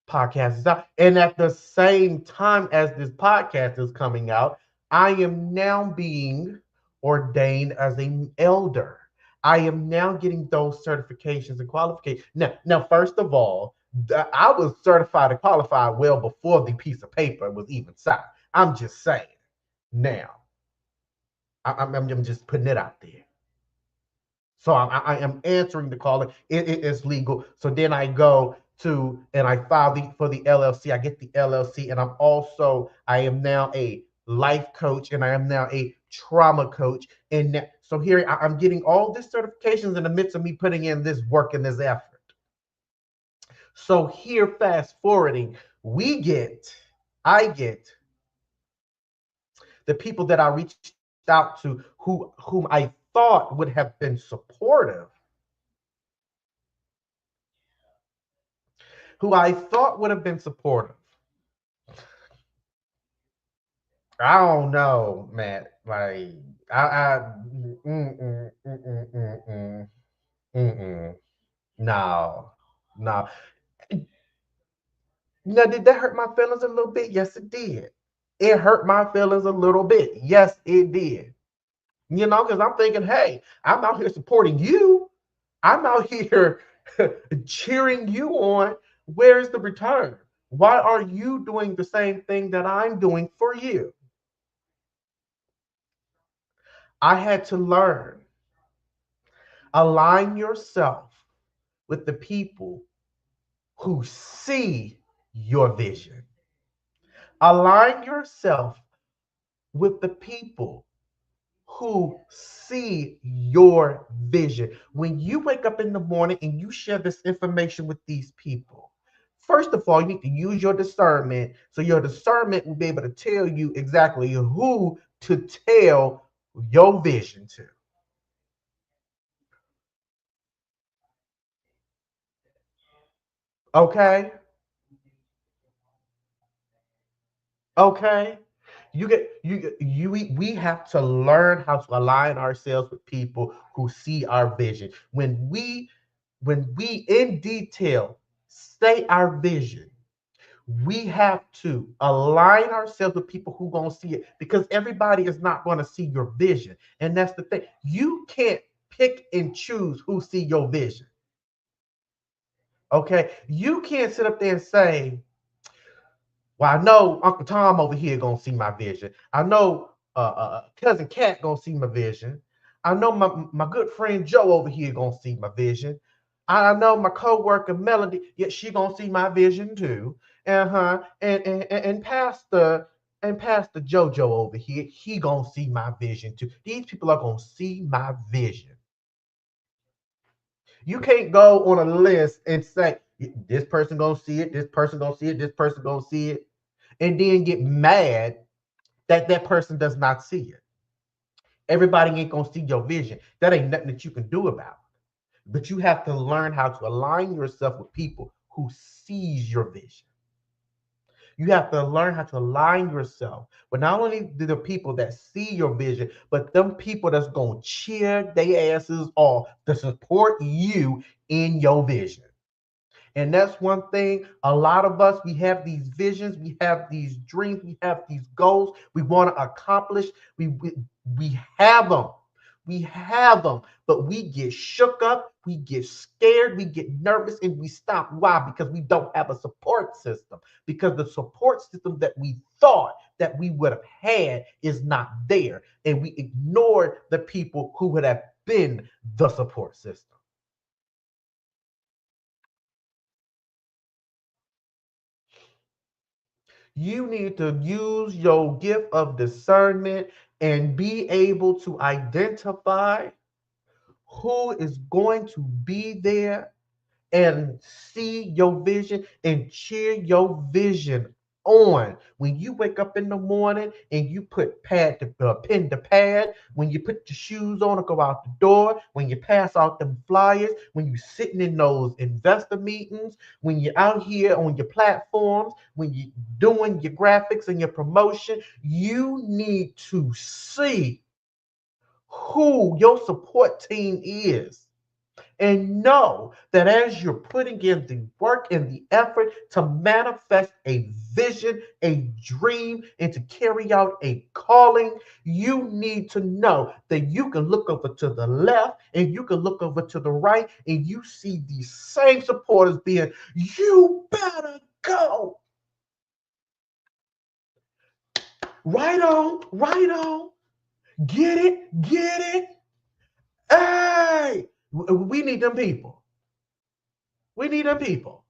Podcast is out. And at the same time as this podcast is coming out, I am now being ordained as an elder. I am now getting those certifications and qualifications. Now, first of all, I was certified and qualified well before the piece of paper was even signed. I'm just saying. Now, I'm just putting it out there. So I am answering the call. It is legal. So then I go to and I file for the LLC. I get the LLC, and I am now a life coach, and I am now a trauma coach. And so here I'm getting all these certifications in the midst of me putting in this work and this effort. So here, fast forwarding, I get the people that I reached out to whom I thought would have been supportive, who I thought would have been supportive. I don't know, Matt. Like I mm-mm. No, no. Now, did that hurt my feelings a little bit? Yes, it did. It hurt my feelings a little bit. Yes, it did. Because I'm thinking, hey, I'm out here supporting you. I'm out here cheering you on. Where's the return? Why are you doing the same thing that I'm doing for you? I had to learn. Align yourself with the people who see your vision. Align yourself with the people who see your vision. When you wake up in the morning and you share this information with these people, first of all, you need to use your discernment. So your discernment will be able to tell you exactly who to tell your vision to. Okay? Okay? We have to learn how to align ourselves with people who see our vision. When we in detail say our vision, we have to align ourselves with people who gonna see it because everybody is not gonna see your vision. And that's the thing. You can't pick and choose who see your vision. Okay. You can't sit up there and say, well, I know Uncle Tom over here gonna see my vision. I know cousin Cat gonna see my vision. I know my good friend Joe over here gonna see my vision. I know my co-worker Melody, yeah, she gonna see my vision too. Uh-huh. And Pastor JoJo over here, he gonna see my vision too. These people are gonna see my vision. You can't go on a list and say this person gonna see it, this person gonna see it, this person gonna see it, and then get mad that that person does not see it. Everybody ain't gonna see your vision. That ain't nothing that you can do about it. But you have to learn how to align yourself with people who sees your vision. You have to learn how to align yourself with not only the people that see your vision, but them people that's gonna cheer their asses off to support you in your vision. And that's one thing. A lot of us, we have these visions, we have these dreams, we have these goals we want to accomplish. We have them. We have them, but we get shook up, we get scared, we get nervous, and we stop. Why? Because we don't have a support system. Because the support system that we thought that we would have had is not there. And we ignored the people who would have been the support system. You need to use your gift of discernment and be able to identify who is going to be there and see your vision and cheer your vision on. When you wake up in the morning and you put pen to pad, when you put your shoes on and go out the door, when you pass out them flyers, when you sitting in those investor meetings, when you're out here on your platforms, when you're doing your graphics and your promotion, you need to see who your support team is and know that as you're putting in the work and the effort to manifest a vision, a dream, and to carry out a calling, you need to know that you can look over to the left and you can look over to the right and you see these same supporters being, you better go. Right on, right on. Get it, get it. Hey, we need them people. We need them people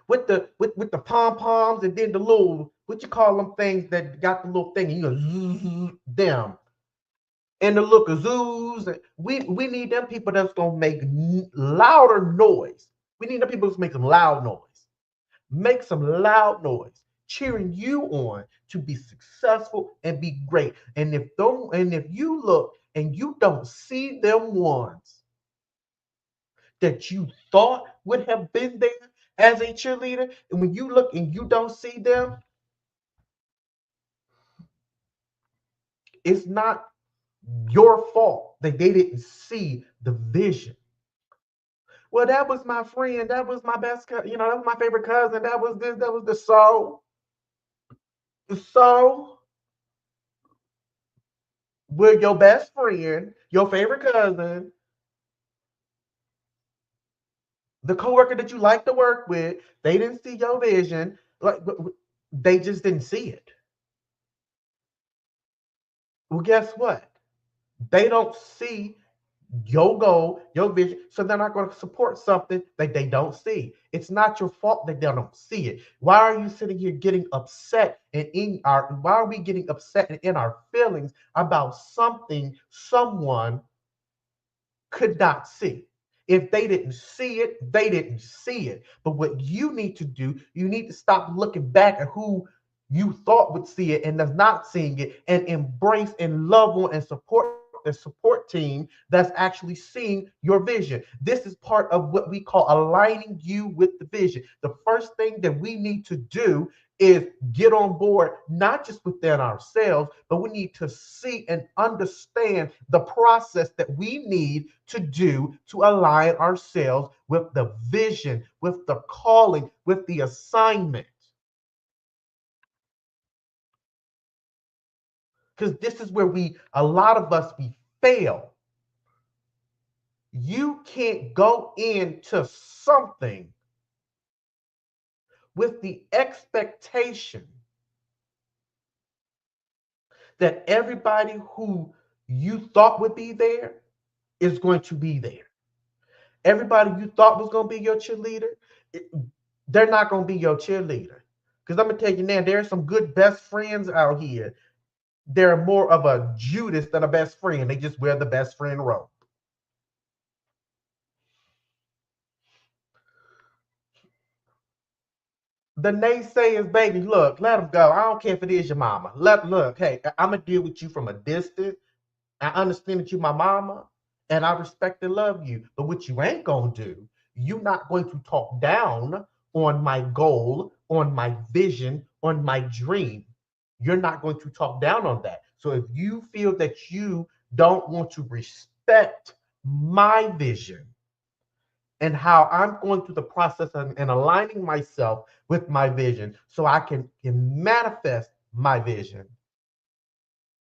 with the pom poms and then the little what you call them things that got the little thing and you know them and the little kazoos. We need them people that's gonna make louder noise. We need them people that's making loud noise. Make some loud noise, cheering you on to be successful and be great. And if you look and you don't see them ones that you thought would have been there as a cheerleader, and when you look and you don't see them, it's not your fault that they didn't see the vision. Well, that was my friend. That was my best, that was my favorite cousin. That was this. That was the so. So, with your best friend, your favorite cousin, the coworker that you like to work with, they didn't see your vision. Like they just didn't see it. Well, guess what? They don't see your goal, your vision, so they're not going to support something that they don't see. It's not your fault that they don't see it. Why are you sitting here getting upset and why are we getting upset and in our feelings about something someone could not see? If they didn't see it, they didn't see it. But what you need to do, you need to stop looking back at who you thought would see it and is not seeing it and embrace and love on and support the support team that's actually seeing your vision. This is part of what we call aligning you with the vision. The first thing that we need to do is get on board, not just within ourselves, but we need to see and understand the process that we need to do to align ourselves with the vision, with the calling, with the assignment. Because this is where a lot of us, we fail. You can't go into something with the expectation that everybody who you thought would be there is going to be there. Everybody you thought was going to be your cheerleader, they're not going to be your cheerleader. Because I'm going to tell you now, there are some good best friends out here. They're more of a Judas than a best friend. They just wear the best friend robe. The naysayers, baby, look, let them go. I don't care if it is your mama. Look, hey, I'm gonna deal with you from a distance. I understand that you're my mama, and I respect and love you. But what you ain't gonna do, you're not going to talk down on my goal, on my vision, on my dream. You're not going to talk down on that. So if you feel that you don't want to respect my vision, and how I'm going through the process and aligning myself with my vision so I can manifest my vision.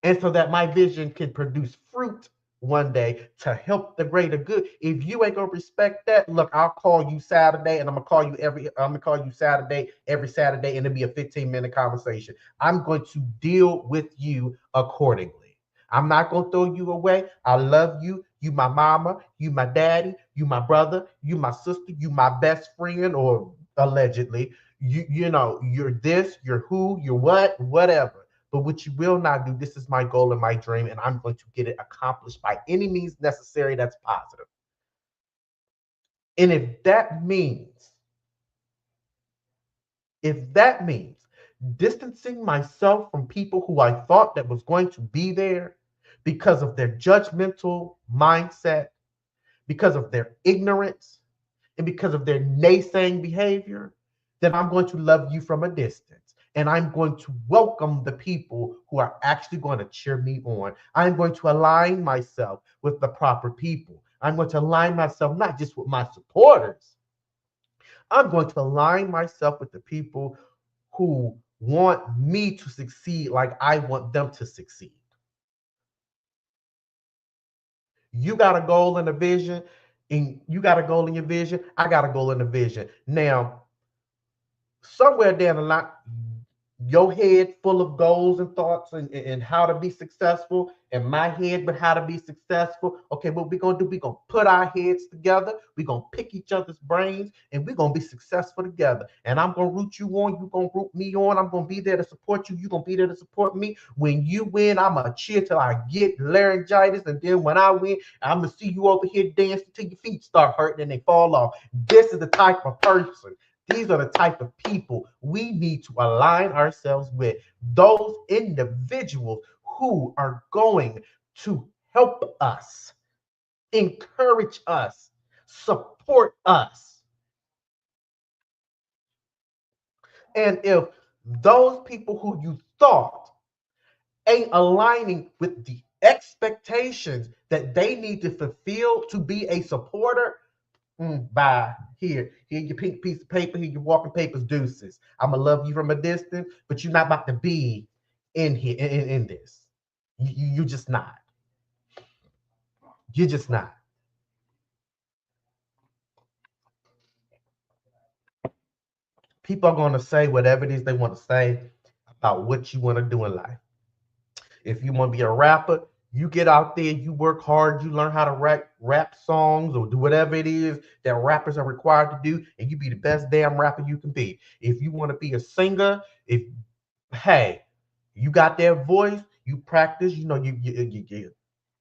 And so that my vision can produce fruit one day to help the greater good. If you ain't gonna respect that, look, I'll call you Saturday and I'm gonna call you Saturday every Saturday, and it'll be a 15-minute conversation. I'm going to deal with you accordingly. I'm not gonna throw you away. I love you. You my mama, you my daddy, you my brother, you my sister, you my best friend, or allegedly, You know, you're this, you're who, you're what, whatever. But what you will not do, this is my goal and my dream, and I'm going to get it accomplished by any means necessary that's positive. And if that means distancing myself from people who I thought that was going to be there because of their judgmental mindset, because of their ignorance, and because of their naysaying behavior, then I'm going to love you from a distance. And I'm going to welcome the people who are actually going to cheer me on. I'm going to align myself with the proper people. I'm going to align myself not just with my supporters, I'm going to align myself with the people who want me to succeed like I want them to succeed. You got a goal and a vision, and you got a goal in your vision. I got a goal and a vision. Now, somewhere down the line, your head full of goals and thoughts and how to be successful, and my head with how to be successful. Okay, what we're gonna do, we're gonna put our heads together, we're gonna pick each other's brains, and we're gonna be successful together. And I'm gonna root you on, you're gonna root me on, I'm gonna be there to support you, you're gonna be there to support me. When you win, I'm gonna cheer till I get laryngitis, and then when I win, I'm gonna see you over here dancing till your feet start hurting and they fall off. This is the type of person, these are the type of people we need to align ourselves with. Those individuals who are going to help us, encourage us, support us. And if those people who you thought ain't aligning with the expectations that they need to fulfill to be a supporter, bye. Here your pink piece of paper. Here your walking papers. Deuces. I'ma love you from a distance, but you're not about to be in here in this. You're just not. You're just not. People are gonna say whatever it is they want to say about what you want to do in life. If you want to be a rapper, you get out there, you work hard, you learn how to rap songs or do whatever it is that rappers are required to do, and you be the best damn rapper you can be. If you want to be a singer, if hey, you got that voice, you practice, you know, you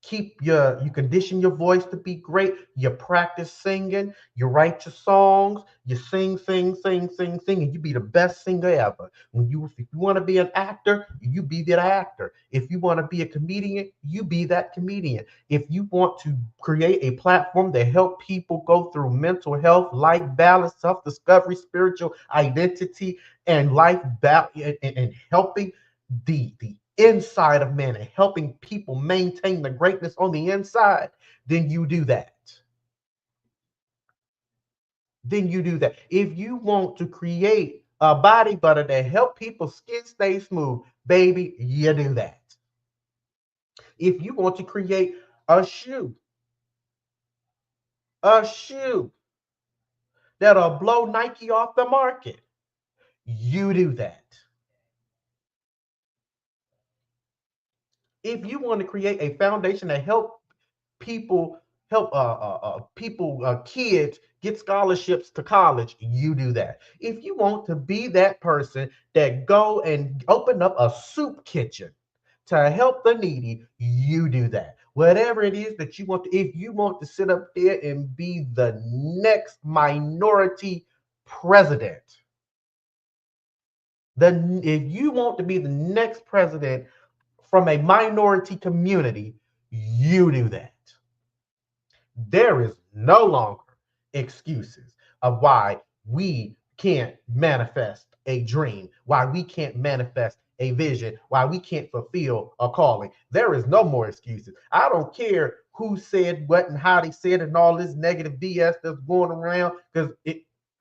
keep you condition your voice to be great. You practice singing, you write your songs, you sing, and you be the best singer ever. If you want to be an actor, you be that actor. If you want to be a comedian, you be that comedian. If you want to create a platform that help people go through mental health, life balance, self-discovery, spiritual identity, and life balance, and helping the inside of man and helping people maintain the greatness on the inside, then you do that. Then you do that. If you want to create a body butter that help people's skin stay smooth, baby, you do that. If you want to create a shoe, a shoe that'll blow Nike off the market, you do that. If you want to create a foundation that people kids get scholarships to college, you do that. If you want to be that person that go and open up a soup kitchen to help the needy, you do that. Whatever it is that you want to, if you want to sit up there and be the next minority president, then if you want to be the next president from a minority community, you do that. There is no longer excuses of why we can't manifest a dream, why we can't manifest a vision, why we can't fulfill a calling. There is no more excuses. I don't care who said what and how they said and all this negative BS that's going around, because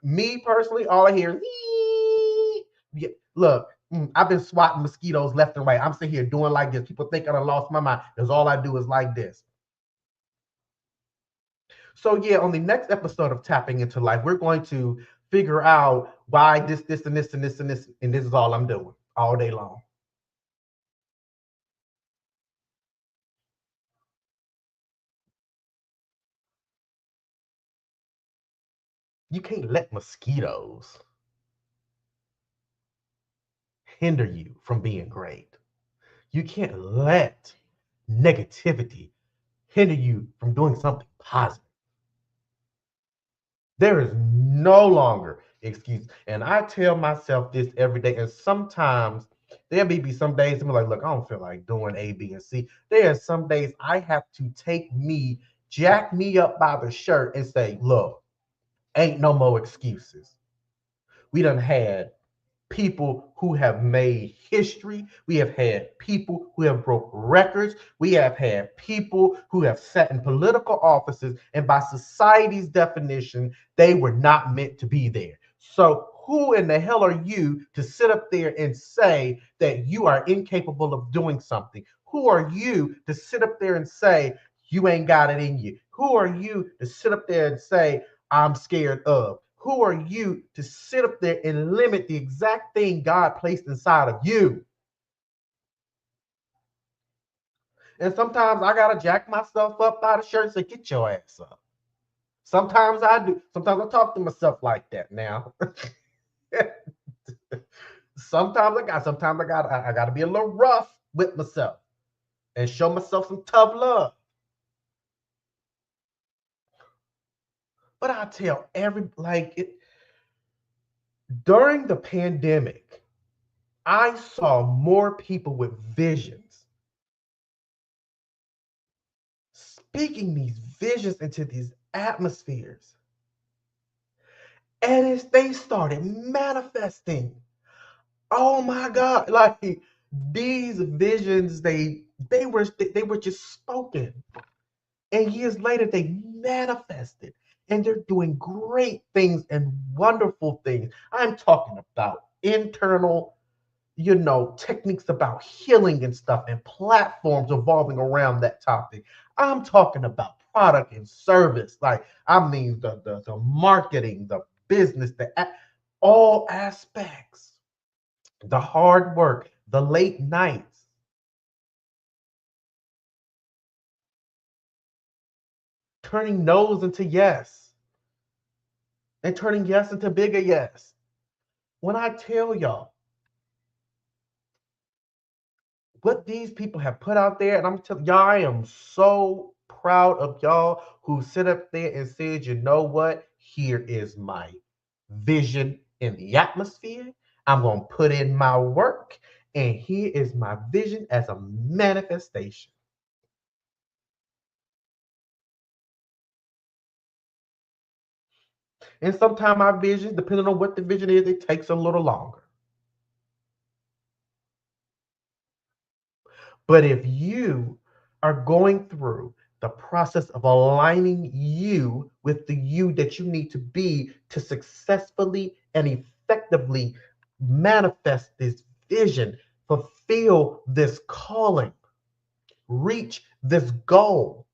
me personally, all I hear is, yeah, look, I've been swatting mosquitoes left and right. I'm sitting here doing like this. People think I lost my mind because all I do is like this. So yeah, on the next episode of Tapping into Life, we're going to figure out why this, and this, and this, and this, and this is all I'm doing all day long. You can't let mosquitoes. hinder you from being great. You can't let negativity hinder you from doing something positive. There is no longer excuse. And I tell myself this every day. And sometimes there may be some days I'm like, look, I don't feel like doing A, B, and C. There are some days I have to take me, jack me up by the shirt and say, look, ain't no more excuses. We done had people who have made history. We have had people who have broke records. We have had people who have sat in political offices, and by society's definition, they were not meant to be there. So who in the hell are you to sit up there and say that you are incapable of doing something? Who are you to sit up there and say you ain't got it in you? Who are you to sit up there and say I'm scared of? Who are you to sit up there and limit the exact thing God placed inside of you? And sometimes I gotta jack myself up by the shirt and say, get your ass up. Sometimes I do. Sometimes I talk to myself like that now. Sometimes I gotta be a little rough with myself and show myself some tough love. But I tell during the pandemic, I saw more people with visions speaking these visions into these atmospheres. And as they started manifesting, oh my God, like these visions, they were just spoken. And years later, they manifested. And they're doing great things and wonderful things. I'm talking about internal techniques about healing and stuff and platforms evolving around that topic. I'm talking about product and service. Like, I mean, the marketing, the business, all aspects, the hard work, the late nights, turning no's into yes, and turning yes into bigger yes. When I tell y'all, what these people have put out there, and I'm telling y'all, I am so proud of y'all who sit up there and said, you know what? Here is my vision in the atmosphere. I'm going to put in my work, and here is my vision as a manifestation. And sometimes our vision, depending on what the vision is, it takes a little longer. But if you are going through the process of aligning you with the you that you need to be to successfully and effectively manifest this vision, fulfill this calling, reach this goal.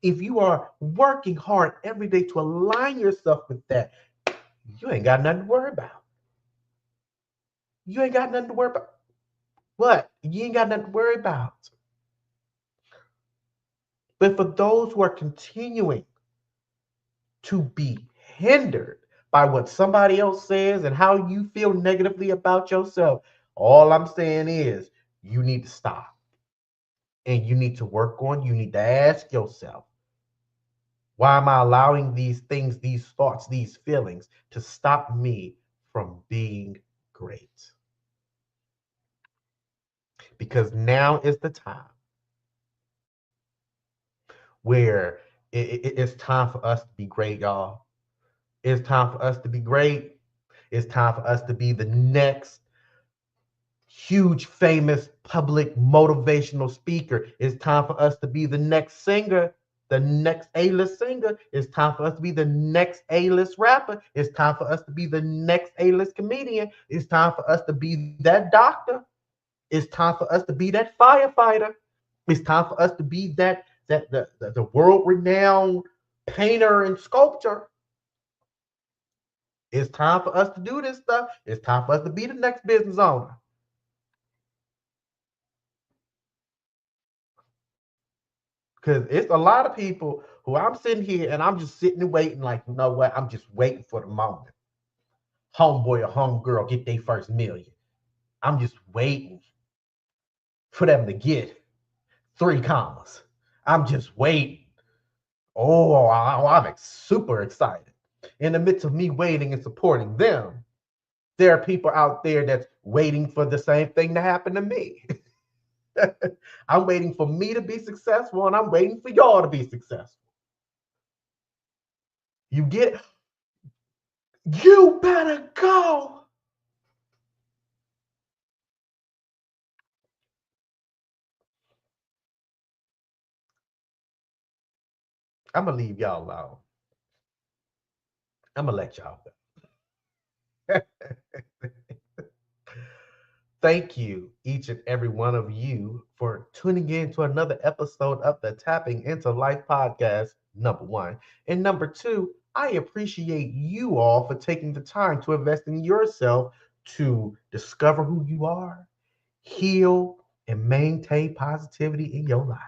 If you are working hard every day to align yourself with that, you ain't got nothing to worry about. You ain't got nothing to worry about. What? You ain't got nothing to worry about. But for those who are continuing to be hindered by what somebody else says and how you feel negatively about yourself, all I'm saying is you need to stop. And you need to work on, you need to ask yourself, why am I allowing these things, these thoughts, these feelings to stop me from being great? Because now is the time where it's time for us to be great, y'all. It's time for us to be great. It's time for us to be the next huge, famous, public, motivational speaker. It's time for us to be the next singer, the next A-list singer. It's time for us to be the next A-list rapper. It's time for us to be the next A-list comedian. It's time for us to be that doctor. It's time for us to be that firefighter. It's time for us to be the world-renowned painter and sculptor. It's time for us to do this stuff. It's time for us to be the next business owner. Because it's a lot of people who I'm sitting here and I'm just sitting and waiting, like, you know what? I'm just waiting for the moment. Homeboy or homegirl get their first million. I'm just waiting for them to get 3 commas. I'm just waiting. Oh, I'm super excited. In the midst of me waiting and supporting them, there are people out there that's waiting for the same thing to happen to me. I'm waiting for me to be successful, and I'm waiting for y'all to be successful. You get it? You better go. I'm gonna leave y'all alone. I'm gonna let y'all go. Thank you, each and every one of you, for tuning in to another episode of the Tapping into Life podcast, number one. And number two, I appreciate you all for taking the time to invest in yourself to discover who you are, heal, and maintain positivity in your lives.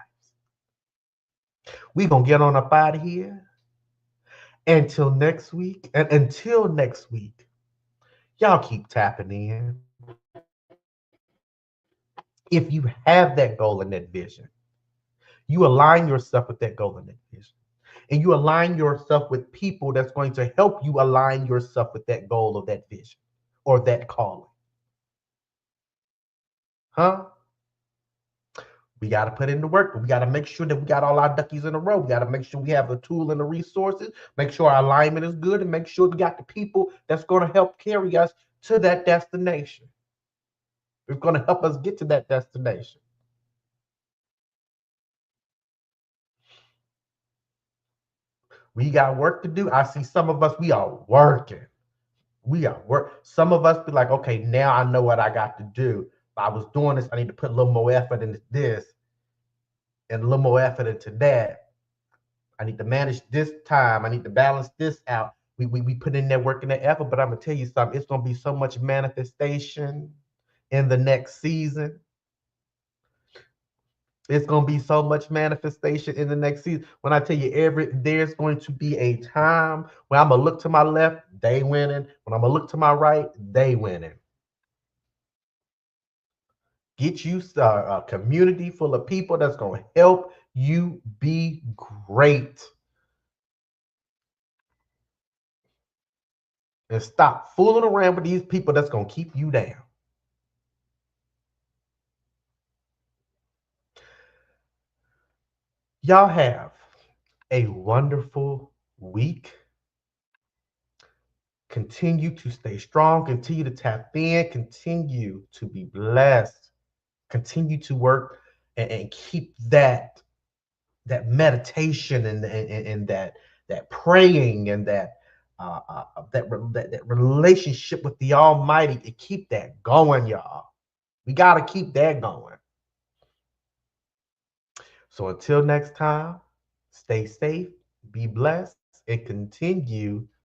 We're going to get on up out of here until next week. And until next week, y'all keep tapping in. If you have that goal and that vision, you align yourself with that goal and that vision. And you align yourself with people that's going to help you align yourself with that goal or that vision or that calling. Huh? We got to put in the work, but we got to make sure that we got all our duckies in a row. We got to make sure we have the tool and the resources, make sure our alignment is good, and make sure we got the people that's going to help carry us to that destination. It's going to help us get to that destination. We got work to do. I see some of us, we are working. We are work. Some of us be like, okay, now I know what I got to do. If I was doing this, I need to put a little more effort into this and a little more effort into that. I need to manage this time. I need to balance this out. We put in that work and that effort, but I'm gonna tell you something. It's gonna be so much manifestation in the next season. It's gonna be so much manifestation in the next season. When I tell you there's going to be a time when I'm gonna look to my left, they winning. When I'm gonna look to my right, they winning. Get you a community full of people that's gonna help you be great. And stop fooling around with these people that's gonna keep you down. Y'all have a wonderful week. Continue to stay strong, continue to tap in, continue to be blessed, continue to work and keep that meditation and that praying and that relationship with the Almighty, and keep that going, y'all. We got to keep that going. So until next time, stay safe, be blessed, and continue